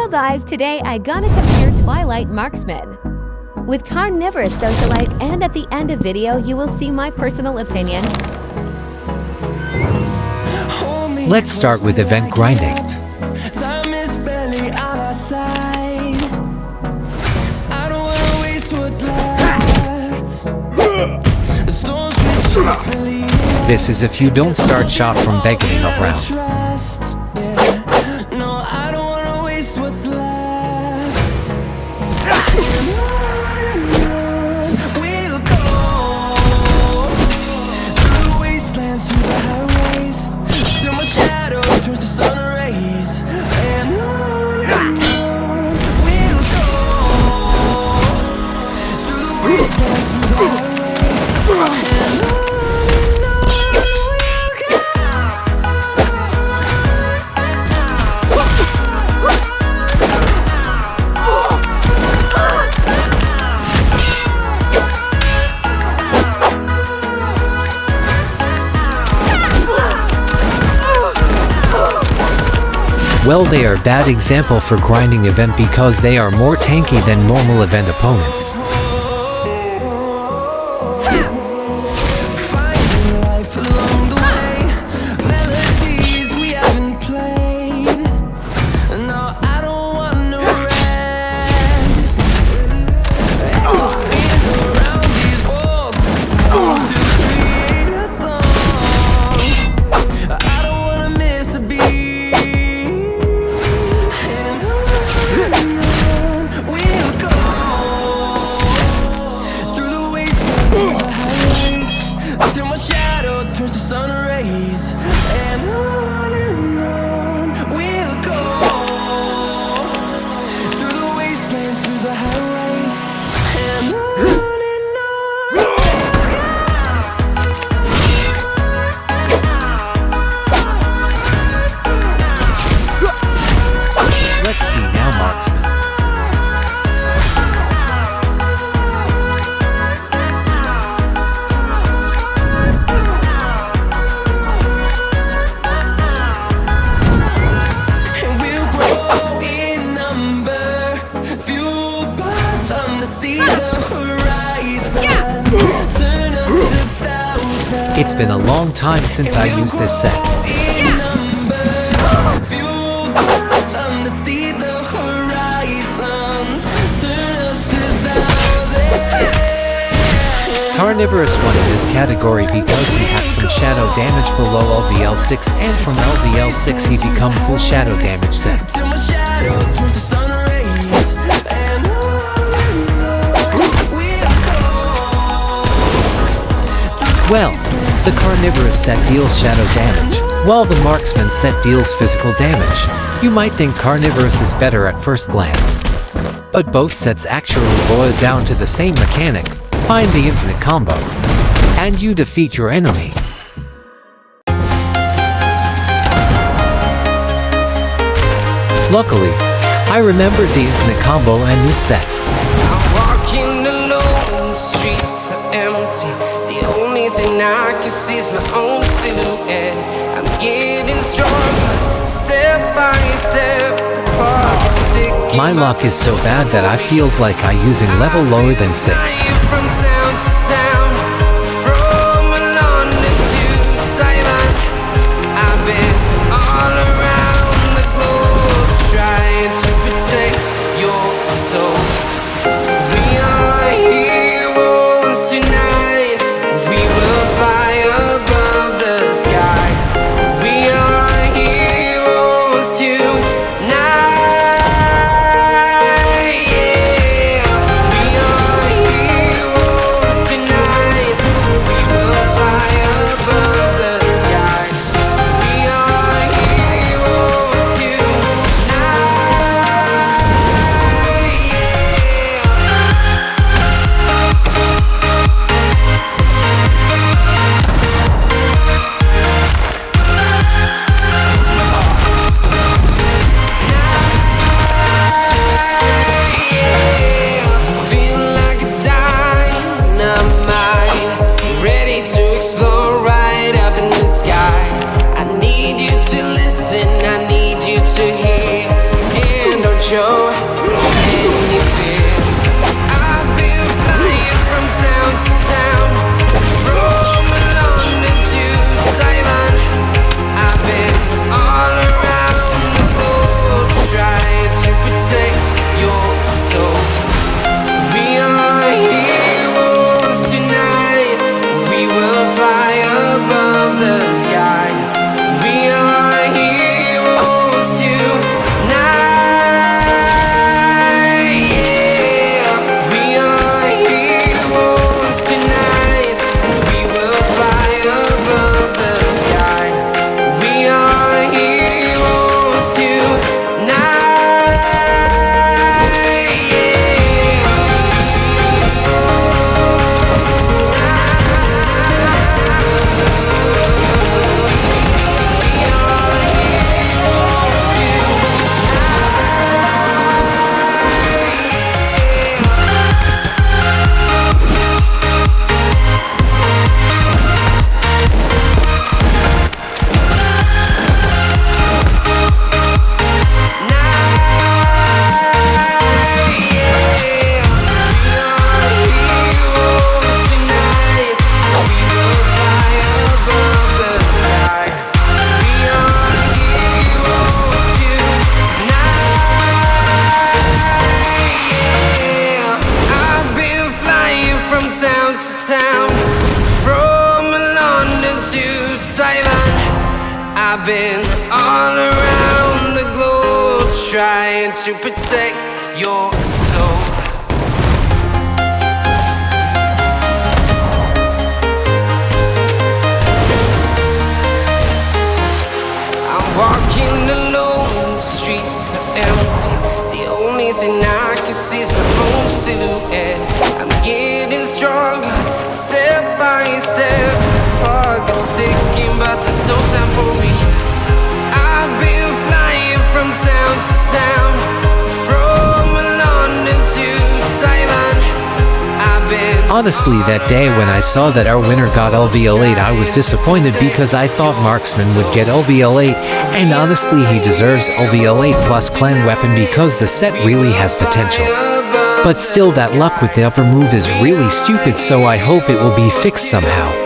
Hello guys, today I gonna compare Twilight Marksman with Carnivorous Socialite, and at the end of video you will see my personal opinion. Let's start with event grinding. Time is barely on our side. I don't wanna waste what's left. The storms we chase are leading us. This is if you don't start shot from beginning of round. Trust, yeah. No, I don't wanna waste what's left. We'll go through the wastelands, through the highways, till my shadow turns to sun rays. And on we'll go through the wastelands, through the highways. And on we'll go. Well, they are a bad example for grinding event because they are more tanky than normal event opponents. Finding life along the way, melodies we haven't played. No, I don't want no rest. Echoing around these walls, fighting to create a song. I don't wanna miss a beat. And on we'll go through the wastelands, through the highways, till my shadow turns to sun rays. And on we'll go through the wastelands, through the highways. And on. Let's see now, Marksman. And we'll grow in number, fueled by them to see the horizon. Turn us to thousands. It's been a long time since I used this set. In number, fueled by them to see the horizon. Turn us to thousands. Carnivorous won in this category because he has some shadow damage below LVL6, and from LVL6 he become full shadow damage set. Till my shadow turns to sun rays. And on we'll go. Well, the Carnivorous set deals shadow damage, while the Marksman set deals physical damage. You might think Carnivorous is better at first glance, but both sets actually boil down to the same mechanic: find the infinite combo, and you defeat your enemy. Luckily, I remembered the infinite combo and this set. I'm walking alone, the streets are empty. The only thing I can see is my own silhouette. I'm getting stronger, step by step. The clock is ticking. My luck is so bad that I feels like I using level lower than 6. From town to town, from London to Taiwan, I've been all around the globe trying to protect your soul. We are heroes tonight. We will fly above the sky. We are heroes tonight. Yeah. We are heroes tonight. show any fear. I've been flying from town to town, from London to Taiwan. I've been all around the globe trying to protect your soul. We are heroes tonight. We will fly above the sky. We are heroes tonight. Yeah. We are heroes tonight. We will fly above the sky. We are heroes tonight. From town to town, from London to Taiwan. I've been all around the globe trying to protect your soul. I'm walking alone, the streets are empty. The only thing I can see is my own silhouette. I'm getting stronger, step by step. The clock is ticking, but there's no time for regrets. I've been flying from town to town, from London to Taiwan. I've been Honestly, that day when I saw that our winner got LVL8, I was disappointed because I thought Marksman would get LVL8, and honestly he deserves LVL8 plus clan weapon because the set really has potential. But still, that luck with the upper move is really stupid, so I hope it will be fixed somehow.